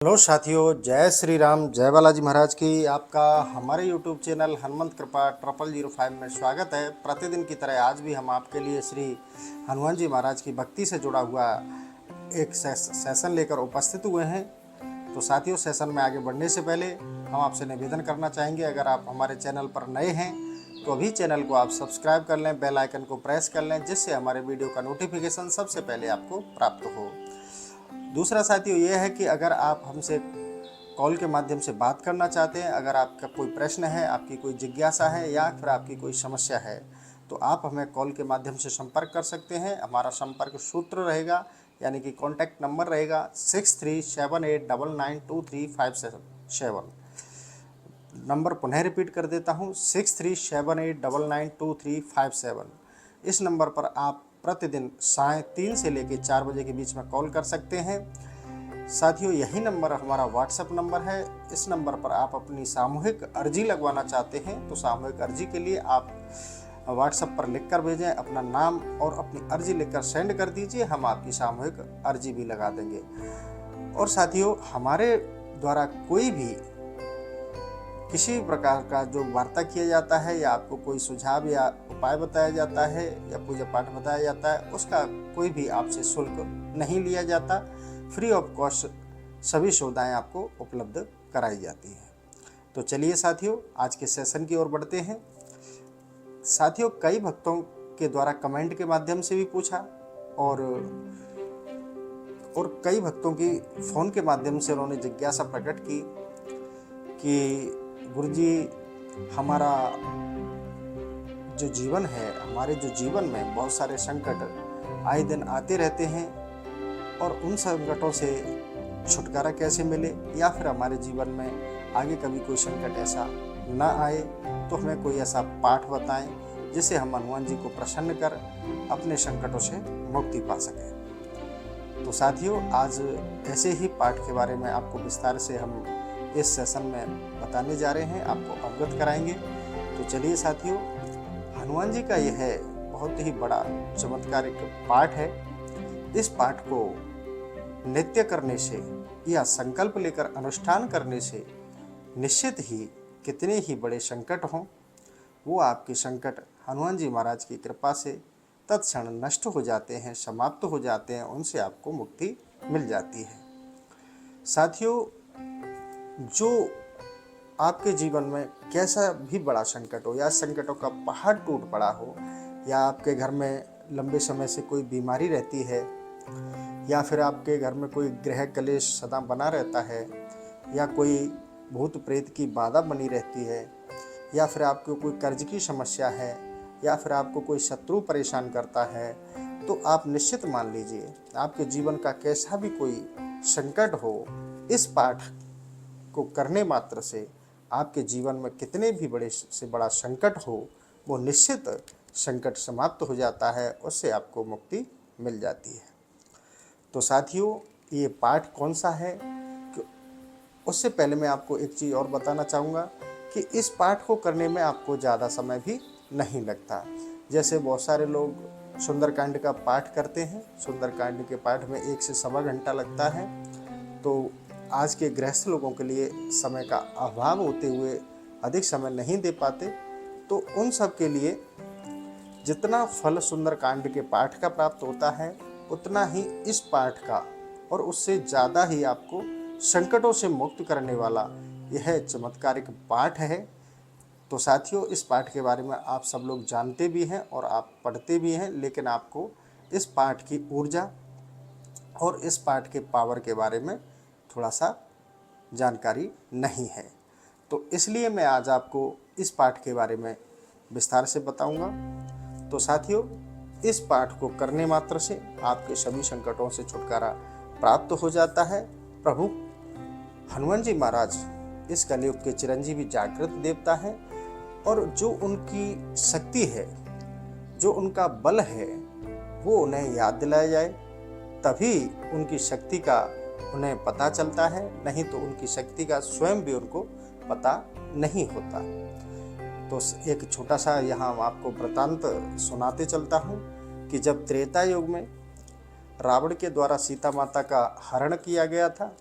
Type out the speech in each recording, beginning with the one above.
Hello साथियों, जय श्री राम, जय बालाजी महाराज की। आपका हमारे यूट्यूब चैनल हनुमंत कृपा 0005 में स्वागत है। प्रतिदिन की तरह आज भी हम आपके लिए श्री हनुमान जी महाराज की भक्ति से जुड़ा हुआ एक सेशन लेकर उपस्थित हुए हैं। तो साथियों, सेशन में आगे बढ़ने से पहले हम आपसे निवेदन करना चाहेंगे, अगर आप हमारे चैनल पर नए हैं तो अभी चैनल को आप सब्सक्राइब कर लें, बेल आइकन को प्रेस कर लें, जिससे हमारे वीडियो का नोटिफिकेशन सबसे पहले आपको प्राप्त हो। दूसरा साथियों ये है कि अगर आप हमसे कॉल के माध्यम से बात करना चाहते हैं, अगर आपका कोई प्रश्न है, आपकी कोई जिज्ञासा है या फिर आपकी कोई समस्या है, तो आप हमें कॉल के माध्यम से संपर्क कर सकते हैं। हमारा संपर्क सूत्र रहेगा, यानी कि कॉन्टैक्ट नंबर रहेगा 6378992357। नंबर पुनः रिपीट कर देता हूँ, 6378992357। इस नंबर पर आप प्रतिदिन 3:30 से लेकर 4 बजे के बीच में कॉल कर सकते हैं। साथियों, यही नंबर हमारा व्हाट्सएप नंबर है। इस नंबर पर आप अपनी सामूहिक अर्जी लगवाना चाहते हैं तो सामूहिक अर्जी के लिए आप व्हाट्सएप पर लिख कर भेजें, अपना नाम और अपनी अर्जी लिखकर सेंड कर दीजिए, हम आपकी सामूहिक अर्जी भी लगा देंगे। और साथियों, हमारे द्वारा कोई भी किसी प्रकार का जो वार्ता किया जाता है या आपको कोई सुझाव या उपाय बताया जाता है या पूजा पाठ बताया जाता है, उसका कोई भी आपसे शुल्क नहीं लिया जाता। फ्री ऑफ कॉस्ट सभी सुविधाएं आपको उपलब्ध कराई जाती हैं। तो चलिए साथियों, आज के सेशन की ओर बढ़ते हैं। साथियों, कई भक्तों के द्वारा कमेंट के माध्यम से भी पूछा और कई भक्तों की फ़ोन के माध्यम से उन्होंने जिज्ञासा प्रकट की कि गुरुजी, हमारा जो जीवन है, हमारे जो जीवन में बहुत सारे संकट आए दिन आते रहते हैं और उन संकटों से छुटकारा कैसे मिले, या फिर हमारे जीवन में आगे कभी कोई संकट ऐसा ना आए तो हमें कोई ऐसा पाठ बताएं जिससे हम हनुमान जी को प्रसन्न कर अपने संकटों से मुक्ति पा सकें। तो साथियों, आज ऐसे ही पाठ के बारे में आपको विस्तार से हम इस सेशन में बताने जा रहे हैं, आपको अवगत कराएंगे। तो चलिए साथियों, हनुमान जी का यह बहुत ही बड़ा चमत्कारिक पाठ है। इस पाठ को नित्य करने से या संकल्प लेकर अनुष्ठान करने से निश्चित ही कितने ही बड़े संकट हों, वो आपके संकट हनुमान जी महाराज की कृपा से तत्क्षण नष्ट हो जाते हैं, समाप्त हो जाते हैं, उनसे आपको मुक्ति मिल जाती है। साथियों, जो आपके जीवन में कैसा भी बड़ा संकट हो या संकटों का पहाड़ टूट पड़ा हो, या आपके घर में लंबे समय से कोई बीमारी रहती है, या फिर आपके घर में कोई ग्रह कलेश सदा बना रहता है, या कोई भूत प्रेत की बाधा बनी रहती है, या फिर आपको कोई कर्ज की समस्या है, या फिर आपको कोई शत्रु परेशान करता है, तो आप निश्चित मान लीजिए आपके जीवन का कैसा भी कोई संकट हो, इस पाठ को करने मात्र से आपके जीवन में कितने भी बड़े से बड़ा संकट हो, वो निश्चित संकट समाप्त हो जाता है, उससे आपको मुक्ति मिल जाती है। तो साथियों, ये पाठ कौन सा है, उससे पहले मैं आपको एक चीज़ और बताना चाहूँगा कि इस पाठ को करने में आपको ज़्यादा समय भी नहीं लगता। जैसे बहुत सारे लोग सुंदरकांड का पाठ करते हैं, सुंदरकांड के पाठ में 1 से सवा घंटा लगता है। तो आज के गृहस्थ लोगों के लिए समय का अभाव होते हुए अधिक समय नहीं दे पाते, तो उन सब के लिए जितना फल सुंदरकांड के पाठ का प्राप्त होता है, उतना ही इस पाठ का और उससे ज़्यादा ही आपको संकटों से मुक्त करने वाला यह चमत्कारिक पाठ है। तो साथियों, इस पाठ के बारे में आप सब लोग जानते भी हैं और आप पढ़ते भी हैं, लेकिन आपको इस पाठ की ऊर्जा और इस पाठ के पावर के बारे में थोड़ा सा जानकारी नहीं है। तो इसलिए मैं आज आपको इस पाठ के बारे में विस्तार से बताऊंगा। तो साथियों, इस पाठ को करने मात्र से आपके सभी संकटों से छुटकारा प्राप्त हो जाता है। प्रभु हनुमान जी महाराज इस कलयुग के चिरंजीवी जागृत देवता हैं, और जो उनकी शक्ति है, जो उनका बल है, वो उन्हें याद दिलाया जाए, तभी उनकी शक्ति का उन्हें पता चलता है, नहीं तो उनकी शक्ति का स्वयं भी उनको पता नहीं होता। तो एक छोटा सा यहाँ आपको वृतांत सुनाते चलता हूँ कि जब त्रेता युग में रावण के द्वारा सीता माता का हरण किया गया था,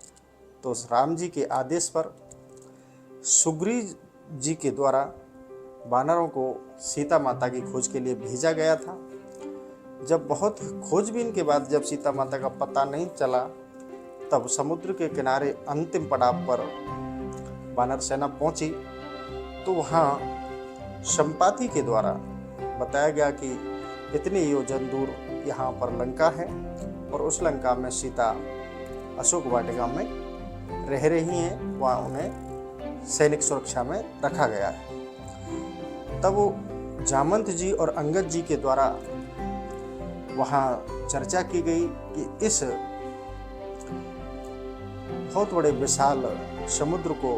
तो राम जी के आदेश पर सुग्रीव जी के द्वारा वानरों को सीता माता की खोज के लिए भेजा गया था। जब बहुत खोजबीन के बाद जब सीता माता का पता नहीं चला, तब समुद्र के किनारे अंतिम पड़ाव पर वानर सेना पहुंची। तो वहाँ संपाति के द्वारा बताया गया कि इतने योजन दूर यहाँ पर लंका है और उस लंका में सीता अशोक वाटिका में रह रही हैं, वहाँ उन्हें सैनिक सुरक्षा में रखा गया है। तब वो जामंत जी और अंगद जी के द्वारा वहाँ चर्चा की गई कि इस बहुत बड़े विशाल समुद्र को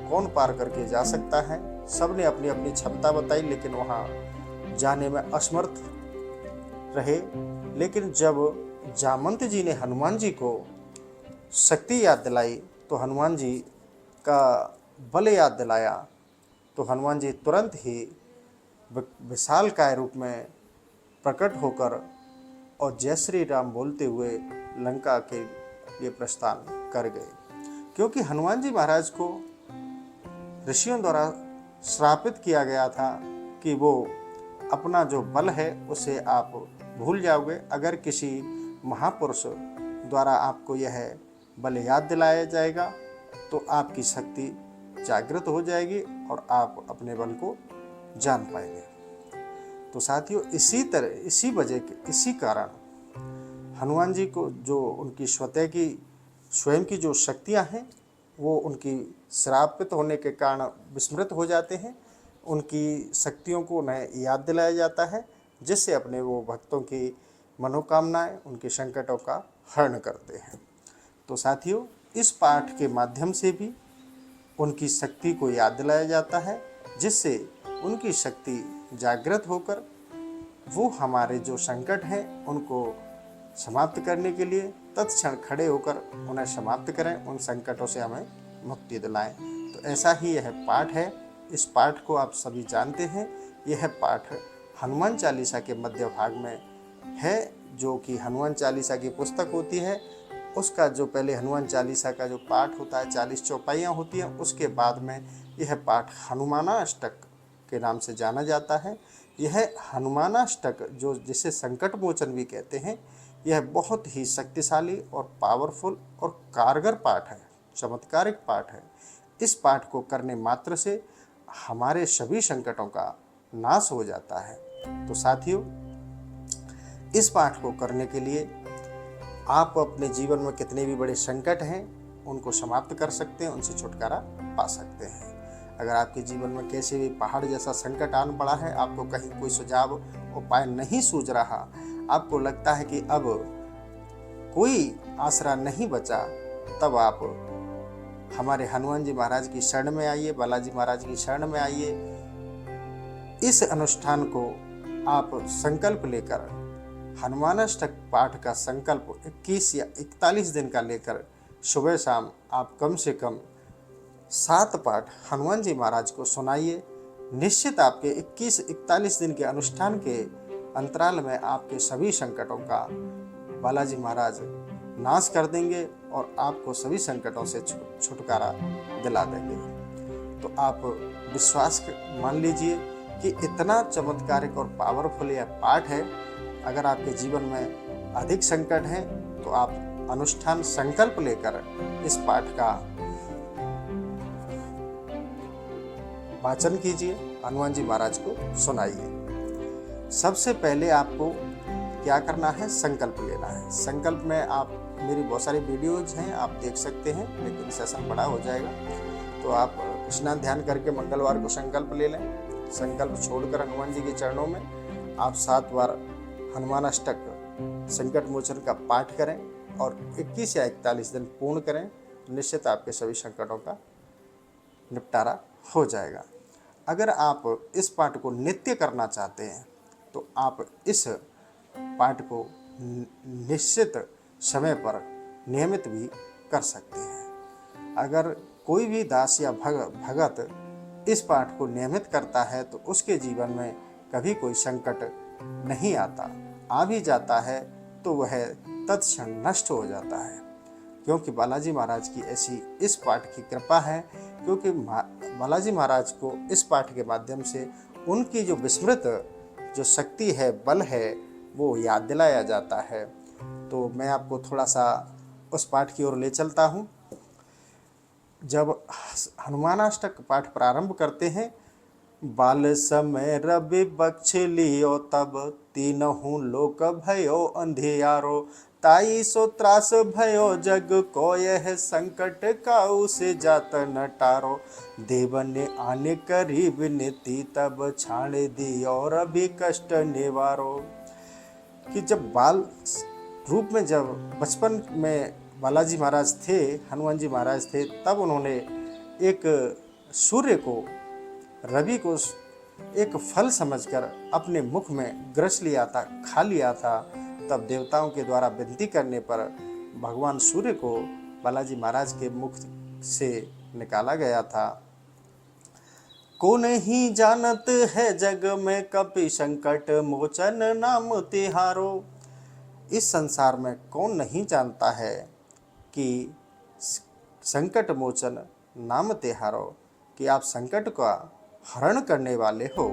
कौन पार करके जा सकता है। सबने अपनी अपनी क्षमता बताई, लेकिन वहाँ जाने में असमर्थ रहे। लेकिन जब जामंत जी ने हनुमान जी को शक्ति याद दिलाई, तो हनुमान जी का बल याद दिलाया, तो हनुमान जी तुरंत ही विशाल काय रूप में प्रकट होकर और जय श्री राम बोलते हुए लंका के लिए प्रस्थान कर गए। क्योंकि हनुमान जी महाराज को ऋषियों द्वारा श्रापित किया गया था कि वो अपना जो बल है उसे आप भूल जाओगे। अगर किसी महापुरुष द्वारा आपको यह बल याद दिलाया जाएगा तो आपकी शक्ति जागृत हो जाएगी और आप अपने बल को जान पाएंगे। तो साथियों, इसी कारण हनुमान जी को जो उनकी स्वयं की जो शक्तियां हैं वो उनकी श्रापित होने के कारण विस्मृत हो जाते हैं। उनकी शक्तियों को उन्हें याद दिलाया जाता है, जिससे अपने वो भक्तों की मनोकामनाएं, उनके संकटों का हरण करते हैं। तो साथियों, इस पाठ के माध्यम से भी उनकी शक्ति को याद दिलाया जाता है, जिससे उनकी शक्ति जागृत होकर वो हमारे जो संकट हैं उनको समाप्त करने के लिए तत्क्षण खड़े होकर उन्हें समाप्त करें, उन संकटों से हमें मुक्ति दिलाएं। तो ऐसा ही यह पाठ है। इस पाठ को आप सभी जानते हैं। यह पाठ हनुमान चालीसा के मध्य भाग में है, जो कि हनुमान चालीसा की पुस्तक होती है। उसका जो पहले हनुमान चालीसा का जो पाठ होता है 40 चौपाइयाँ होती हैं, उसके बाद में यह पाठ हनुमानाष्टक के नाम से जाना जाता है। यह हनुमानाष्टक जो जिसे संकट मोचन भी कहते हैं, यह बहुत ही शक्तिशाली और पावरफुल और कारगर पाठ है, चमत्कारिक पाठ है। इस पाठ को करने मात्र से हमारे सभी संकटों का नाश हो जाता है। तो साथियों, इस पाठ को करने के लिए आप अपने जीवन में कितने भी बड़े संकट हैं उनको समाप्त कर सकते हैं, उनसे छुटकारा पा सकते हैं। अगर आपके जीवन में कैसे भी पहाड़ जैसा संकट आन पड़ा है, आपको कहीं कोई सुझाव उपाय नहीं सूझ रहा, आपको लगता है कि अब कोई आसरा नहीं बचा, तब आप हमारे हनुमान जी महाराज की शरण में आइए, बालाजी महाराज की शरण में आइए। इस अनुष्ठान को आप संकल्प लेकर हनुमानाष्टक पाठ का संकल्प 21 या 41 दिन का लेकर सुबह शाम आप कम से कम 7 पाठ हनुमान जी महाराज को सुनाइए। निश्चित आपके 21-41 दिन के अनुष्ठान के अंतराल में आपके सभी संकटों का बालाजी महाराज नाश कर देंगे और आपको सभी संकटों से छुटकारा दिला देंगे। तो आप विश्वास मान लीजिए कि इतना चमत्कारिक और पावरफुल यह पाठ है। अगर आपके जीवन में अधिक संकट है तो आप अनुष्ठान संकल्प लेकर इस पाठ का वाचन कीजिए, हनुमान जी महाराज को सुनाइए। सबसे पहले आपको क्या करना है, संकल्प लेना है। संकल्प में आप मेरी बहुत सारी वीडियोज हैं, आप देख सकते हैं, लेकिन सेशन बड़ा हो जाएगा तो आप स्नान ध्यान करके मंगलवार को संकल्प ले लें। संकल्प छोड़कर हनुमान जी के चरणों में आप 7 बार हनुमानाष्टक संकट मोचन का पाठ करें और 21 या 41 दिन पूर्ण करें। निश्चित आपके सभी संकटों का निपटारा हो जाएगा। अगर आप इस पाठ को नित्य करना चाहते हैं तो आप इस पाठ को निश्चित समय पर नियमित भी कर सकते हैं। अगर कोई भी दास या भगत इस पाठ को नियमित करता है तो उसके जीवन में कभी कोई संकट नहीं आता, आ भी जाता है तो वह तत्क्षण नष्ट हो जाता है। क्योंकि बालाजी महाराज की ऐसी इस पाठ की कृपा है, क्योंकि बालाजी महाराज को इस पाठ के माध्यम से उनकी जो विस्मृत जो शक्ति है, बल है, वो याद दिलाया जाता है। तो मैं आपको थोड़ा सा उस पाठ की ओर ले चलता हूँ। जब हनुमानाष्टक पाठ प्रारंभ करते हैं, बाल समय रवि बक्ष लियो तब, तीनहु लोक भयो अंधियारो, ताई सो त्रास भयो जग को, यह संकट काऊ से जात न टारो, देव ने आने करीब नीति तब, छाण दी और अभी कष्ट निवारो। कि जब बाल रूप में, जब बचपन में बालाजी महाराज थे, हनुमान जी महाराज थे, तब उन्होंने एक सूर्य को, रवि को एक फल समझकर अपने मुख में ग्रस लिया था, खा लिया था। तब देवताओं के द्वारा विनती करने पर भगवान सूर्य को बालाजी महाराज के मुख से निकाला गया था। को नहीं जानत है जग में, कपि संकट मोचन नाम तिहारो। इस संसार में कौन नहीं जानता है कि संकट मोचन नाम तिहारो, कि आप संकट का हरण करने वाले हो।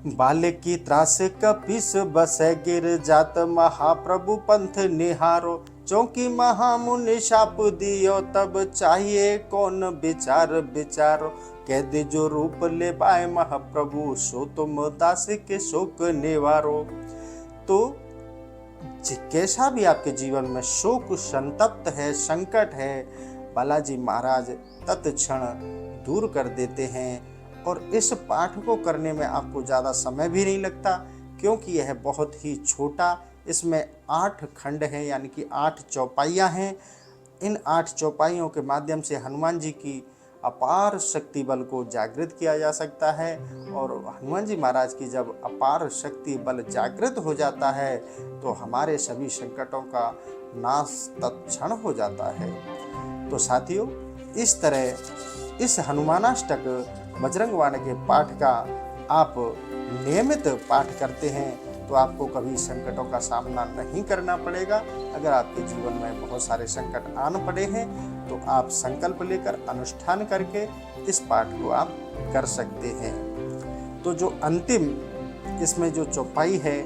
बाल्य की त्रास कपिस बसे गिर जात, महाप्रभु पंथ निहारो, चौकी महामुनि शाप दियो तब, चाहिए कौन विचार विचारो, कैद जो रूप ले पाए महाप्रभु, सो तुम दास के शोक निवारो। तो कैसा भी आपके जीवन में शोक संतप्त है, संकट है, बालाजी महाराज तत्क्षण दूर कर देते हैं। और इस पाठ को करने में आपको ज़्यादा समय भी नहीं लगता, क्योंकि यह बहुत ही छोटा, इसमें 8 खंड हैं, यानी कि 8 चौपाइयाँ हैं। इन 8 चौपाइयों के माध्यम से हनुमान जी की अपार शक्ति बल को जागृत किया जा सकता है। और हनुमान जी महाराज की जब अपार शक्ति बल जागृत हो जाता है, तो हमारे सभी संकटों का नाश तत्क्षण हो जाता है। तो साथियों, इस तरह इस हनुमानाष्टक बजरंग बाण के पाठ का आप नियमित पाठ करते हैं, तो आपको कभी संकटों का सामना नहीं करना पड़ेगा। अगर आपके जीवन में बहुत सारे संकट आन पड़े हैं, तो आप संकल्प लेकर अनुष्ठान करके इस पाठ को आप कर सकते हैं। तो जो अंतिम इसमें जो चौपाई है,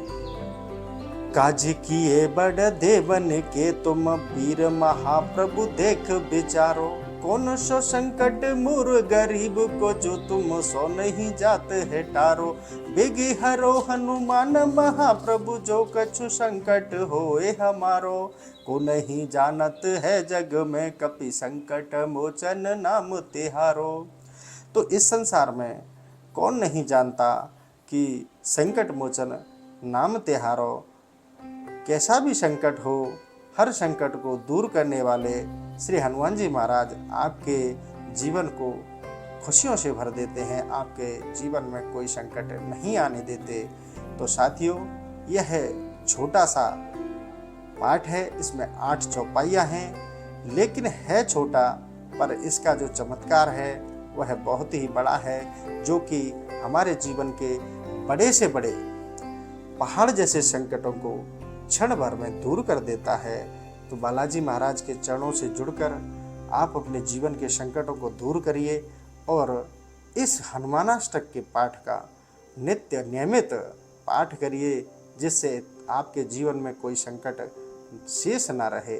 काज किए बड़ देवन के तुम, वीर महाप्रभु देख विचारो, कौन सो संकट मूर गरीब को, जो तुम सो नहीं जात है टारो, बेगी हरो हनुमान महाप्रभु, जो कछु संकट होए हमारो, को नहीं जानत है जग में, कपि संकट मोचन नाम तिहारो। तो इस संसार में कौन नहीं जानता कि संकट मोचन नाम तिहारो, कैसा भी संकट हो, हर संकट को दूर करने वाले श्री हनुमान जी महाराज आपके जीवन को खुशियों से भर देते हैं, आपके जीवन में कोई संकट नहीं आने देते। तो साथियों, यह छोटा सा पाठ है, इसमें 8 चौपाइयाँ हैं, लेकिन है छोटा, पर इसका जो चमत्कार है वह बहुत ही बड़ा है, जो कि हमारे जीवन के बड़े से बड़े पहाड़ जैसे संकटों को क्षण भर में दूर कर देता है। तो बालाजी महाराज के चरणों से जुड़कर आप अपने जीवन के संकटों को दूर करिए और इस हनुमानाष्टक के पाठ का नित्य नियमित पाठ करिए, जिससे आपके जीवन में कोई संकट शेष ना रहे।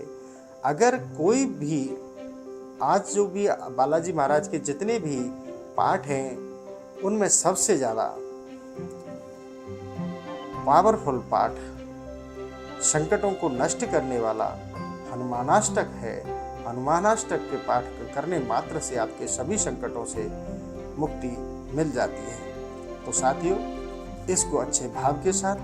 अगर कोई भी आज जो भी बालाजी महाराज के जितने भी पाठ हैं, उनमें सबसे ज़्यादा पावरफुल पाठ, संकटों को नष्ट करने वाला हनुमानाष्टक है। हनुमानाष्टक के पाठ करने मात्र से आपके सभी संकटों से मुक्ति मिल जाती है। तो साथियों, इसको अच्छे भाव के साथ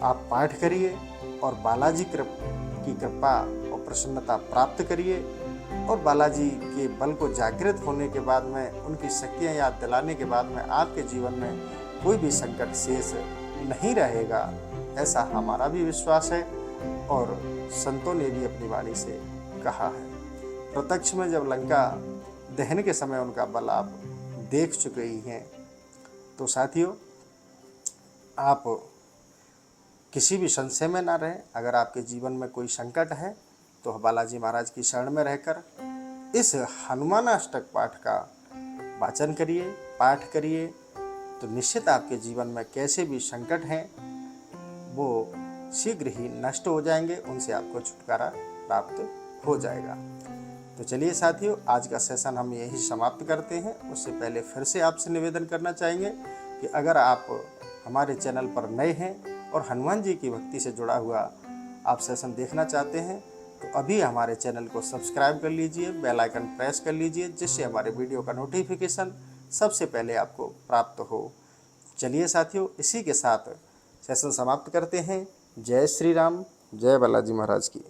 आप पाठ करिए और बालाजी की कृपा और प्रसन्नता प्राप्त करिए। और बालाजी के बल को जागृत होने के बाद में, उनकी शक्तियाँ याद दिलाने के बाद में, आपके जीवन में कोई भी संकट शेष नहीं रहेगा, ऐसा हमारा भी विश्वास है और संतों ने भी अपनी वाणी से कहा है। प्रत्यक्ष में जब लंका दहन के समय उनका बल आप देख चुके ही हैं। तो साथियों, आप किसी भी संशय में ना रहें। अगर आपके जीवन में कोई संकट है तो बालाजी महाराज की शरण में रहकर इस हनुमान अष्टक पाठ का वाचन करिए, पाठ करिए, तो निश्चित आपके जीवन में कैसे भी संकट हैं वो शीघ्र ही नष्ट हो जाएंगे, उनसे आपको छुटकारा प्राप्त हो जाएगा। तो चलिए साथियों, आज का सेशन हम यही समाप्त करते हैं। उससे पहले फिर से आपसे निवेदन करना चाहेंगे कि अगर आप हमारे चैनल पर नए हैं और हनुमान जी की भक्ति से जुड़ा हुआ आप सेशन देखना चाहते हैं तो अभी हमारे चैनल को सब्सक्राइब कर लीजिए, बेल आइकन प्रेस कर लीजिए, जिससे हमारे वीडियो का नोटिफिकेशन सबसे पहले आपको प्राप्त हो। चलिए साथियों, इसी के साथ सेशन समाप्त करते हैं। जय श्री राम, जय बालाजी महाराज की।